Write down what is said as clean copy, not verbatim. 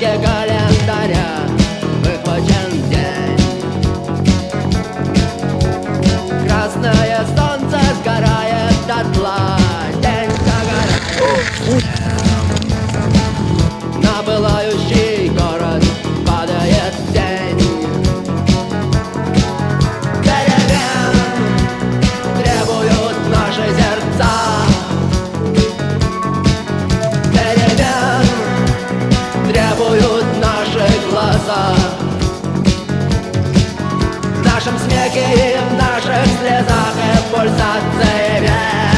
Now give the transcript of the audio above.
стрелке календаря выхвачен день. Красное солнце сгорает дотла, день загорает. На пылающий город падает тень. Перемен требуют наши сердца. Перемен требуют наши глаза. В нашем смехе и в наших слезах и в пульсации век.